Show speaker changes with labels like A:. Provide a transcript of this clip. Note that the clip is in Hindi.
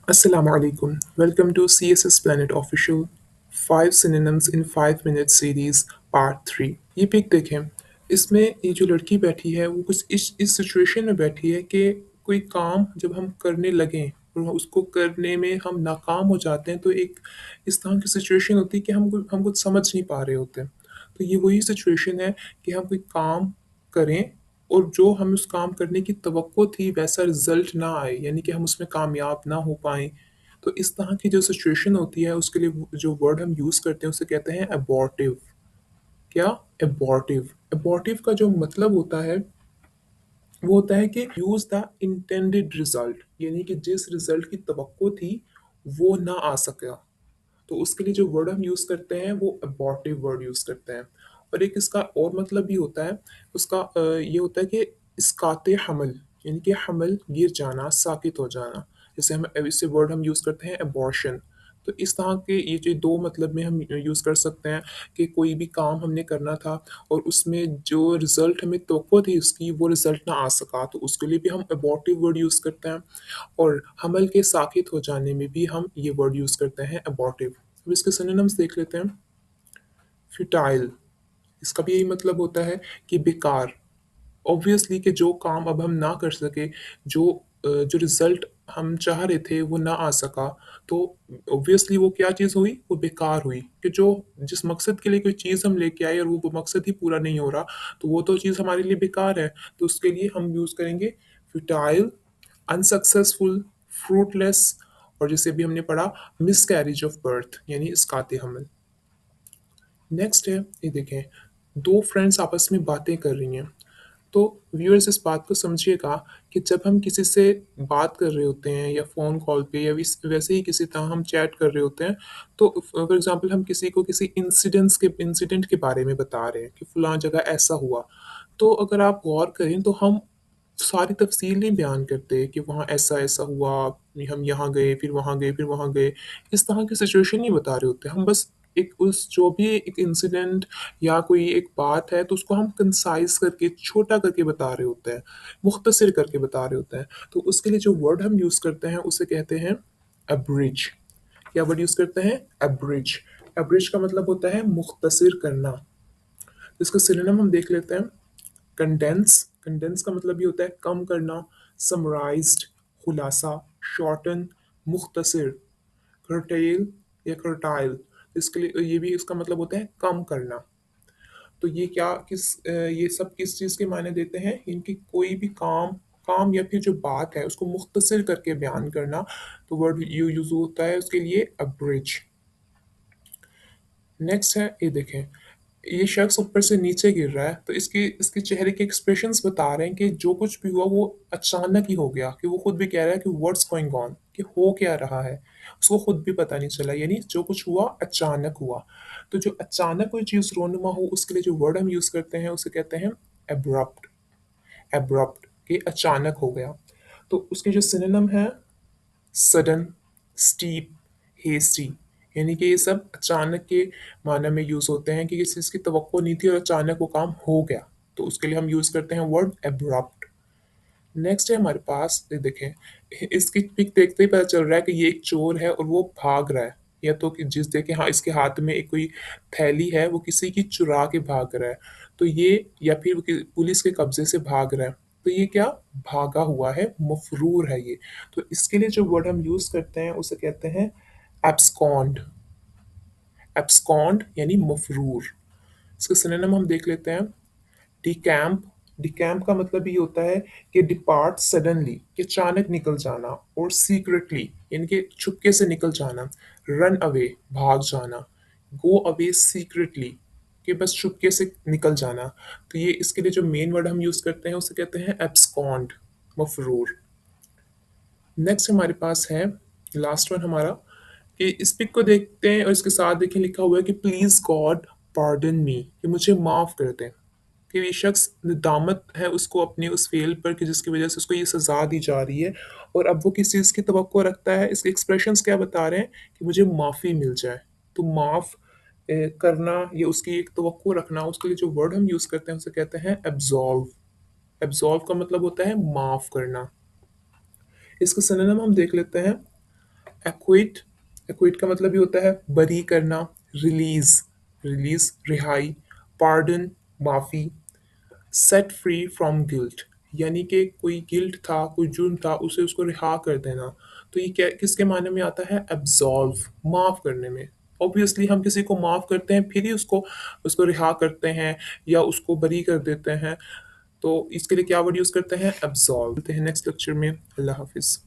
A: Assalamu alaikum. Welcome to CSS Planet Official 5 Synonyms in 5 Minutes Series Part 3. ये पिक देखें। इसमें ये जो लड़की बैठी है वो कुछ इस सिचुएशन में बैठी है कि कोई काम जब हम करने लगें और उसको करने में हम नाकाम हो जाते हैं तो एक इस तरह की सिचुएशन होती है कि हम कुछ समझ नहीं पा रहे होते हैं। तो ये वही सिचुएशन है कि हम कोई काम करें और जो हम उस काम करने की तवक्को थी वैसा रिजल्ट ना आए, यानी कि हम उसमें कामयाब ना हो पाएँ। तो इस तरह की जो सिचुएशन होती है उसके लिए जो वर्ड हम यूज़ करते हैं उसे कहते हैं अबॉर्टिव। क्या? अबॉर्टिव। अबॉर्टिव का जो मतलब होता है वो होता है कि यूज़ द इंटेंडेड रिजल्ट, यानी कि जिस रिजल्ट की तवक्को थी वो ना आ सका। तो उसके लिए जो वर्ड हम यूज़ करते हैं वो अबॉर्टिव वर्ड यूज़ करते हैं। और एक इसका और मतलब भी होता है, उसका ये होता है कि इस्कात हमल, यानी कि हमल गिर जाना, साकित हो जाना। जैसे हम इससे वर्ड हम यूज़ करते हैं अबॉर्शन। तो इस तरह के ये जो 2 मतलब में हम यूज़ कर सकते हैं कि कोई भी काम हमने करना था और उसमें जो रिज़ल्ट हमें तवक्को थी उसकी वो रिज़ल्ट ना आ सका, तो उसके लिए भी हम अबॉर्टिव वर्ड यूज़ करते हैं। और हमल के साकित हो जाने में भी हम ये वर्ड यूज़ करते हैं अबॉर्टिव। अब इसके सिनोनिम्स देख लेते हैं। फ्यूटाइल, इसका भी यही मतलब होता है कि बेकार। ऑब्वियसली कि जो काम अब हम ना कर सके, जो रिज़ल्ट हम चाह रहे थे वो ना आ सका, तो ऑब्वियसली वो क्या चीज़ हुई? वो बेकार हुई कि जो जिस मकसद के लिए कोई चीज़ हम लेके आए और वो मकसद ही पूरा नहीं हो रहा, तो वो तो चीज़ हमारे लिए बेकार है। तो उसके लिए हम यूज़ करेंगे फ्यूटाइल, अनसक्सेसफुल, फ्रूटलेस और जैसे अभी हमने पढ़ा मिसकैरेज ऑफ बर्थ यानी इसकाते हमल। नेक्स्ट है, ये देखें, 2 फ्रेंड्स आपस में बातें कर रही हैं। तो व्यूअर्स इस बात को समझिएगा कि जब हम किसी से बात कर रहे होते हैं या फ़ोन कॉल पे या वैसे ही किसी तरह हम चैट कर रहे होते हैं, तो फॉर एग्ज़ाम्पल हम किसी को किसी इंसिडेंट के बारे में बता रहे हैं कि फलाँ जगह ऐसा हुआ। तो अगर आप गौर करें तो हम सारी तफ़सील नहीं बयान करते कि वहाँ ऐसा-ऐसा हुआ, हम यहाँ गए, फिर वहाँ गए, फिर वहाँ गए। इस तरह की सिचुएशन नहीं बता रहे होते। हम बस एक उस जो भी एक इंसिडेंट या कोई एक बात है तो उसको हम कंसाइज़ करके, छोटा करके बता रहे होते हैं, मुख्तसर करके बता रहे होते हैं। तो उसके लिए जो वर्ड हम यूज़ करते हैं उसे कहते हैं अब्रिज। क्या वर्ड यूज़ करते हैं? अब्रिज। अब्रिज का मतलब होता है मुख्तसर करना। इसका सिनोनिम हम देख लेते हैं। कंडेंस, कंडेंस का मतलब ये होता है कम करना, समराइज्ड, खुलासा, शॉर्टन, मुख्तसर, curtail या curtail, इसके लिए ये भी इसका मतलब होता है कम करना। तो ये ये सब किस चीज़ के मायने देते हैं? इनकी कोई भी काम काम या फिर जो बात है उसको मुख्तसर करके बयान करना, तो वर्ड यूज़ होता है उसके लिए अब्रिज। नेक्स्ट है, ये देखें, ये शख्स ऊपर से नीचे गिर रहा है, तो इसकी इसके चेहरे के एक्सप्रेशंस बता रहे हैं कि जो कुछ भी हुआ वो अचानक ही हो गया, कि वो खुद भी कह रहा है कि व्हाट्स गोइंग ऑन, कि हो क्या रहा है, उसको खुद भी पता नहीं चला, यानी जो कुछ हुआ अचानक हुआ। तो जो अचानक कोई चीज़ रोनुमा हो उसके लिए जो वर्ड हम यूज़ करते हैं उसे कहते हैं एब्रप्ट। एब्रप्ट, कि अचानक हो गया। तो उसके जो सिनोनिम है सडन, स्टीप, हेस्टी, यानी कि ये सब अचानक के माने में यूज़ होते हैं कि किसी चीज़ की तवक्को नहीं थी और अचानक वो काम हो गया। तो उसके लिए हम यूज़ करते हैं वर्ड एब्रप्ट। नेक्स्ट है हमारे पास, ये देखें, इसकी पिक देखते ही पता चल रहा है कि ये एक चोर है और वो भाग रहा है। या तो कि जिस देखें, हाँ, इसके हाथ में एक कोई थैली है, वो किसी की चुरा के भाग रहा है। तो ये या फिर वो पुलिस के कब्जे से भाग रहा है। तो ये क्या? भागा हुआ है, मफरूर है ये। तो इसके लिए जो वर्ड हम यूज़ करते हैं उसे कहते हैं एब्सकॉन्ड। एब्सकॉन्ड यानी मफरूर। इसके सिनोनिम हम देख लेते हैं। डिकैम्प, डिकैम्प का मतलब ये होता है कि डिपार्ट सडनली, कि अचानक निकल जाना, और सीक्रेटली यानी कि छुपके से निकल जाना, रन अवे भाग जाना, गो अवे सीक्रेटली कि बस छुपके से निकल जाना। तो ये इसके लिए जो मेन वर्ड हम यूज़ करते हैं उसे कहते हैं एब्सकॉन्ड, मफरूर। नेक्स्ट हमारे पास है लास्ट वन हमारा, कि इस पिक को देखते हैं और इसके साथ देखिए लिखा हुआ है कि प्लीज़ गॉड पार्डन मी, कि मुझे माफ़ कर दें। कि ये शख्स नदामत है उसको अपने उस फ़ेल पर कि जिसकी वज़ह से उसको ये सज़ा दी जा रही है, और अब वो किस चीज़ की तवक्को रखता है, इसके एक्सप्रेशंस क्या बता रहे हैं कि मुझे माफ़ी मिल जाए। तो माफ़ करना या उसकी एक तवक्को रखना, उसके लिए जो वर्ड हम यूज़ करते हैं उसे कहते हैं एब्सॉल्व। एब्सॉल्व का मतलब होता है माफ़ करना। इसका सिनोनिम हम देख लेते हैं। एक्विट, एक्विट का मतलब ये होता है बरी करना, रिलीज, रिलीज रिहाई, पार्डन माफी, सेट फ्री फ्रॉम गिल्ट, यानी कि कोई गिल्ट था, कोई जुर्म था, उसे उसको रिहा कर देना। तो ये क्या किसके मायने में आता है? एब्सॉल्व, माफ करने में। ऑब्वियसली हम किसी को माफ करते हैं फिर ही उसको उसको रिहा करते हैं या उसको बरी कर देते हैं। तो इसके लिए क्या वर्ड यूज करते हैं? एब्सॉल्व। मिलते हैं नेक्स्ट लेक्चर में। अल्लाह हाफिज।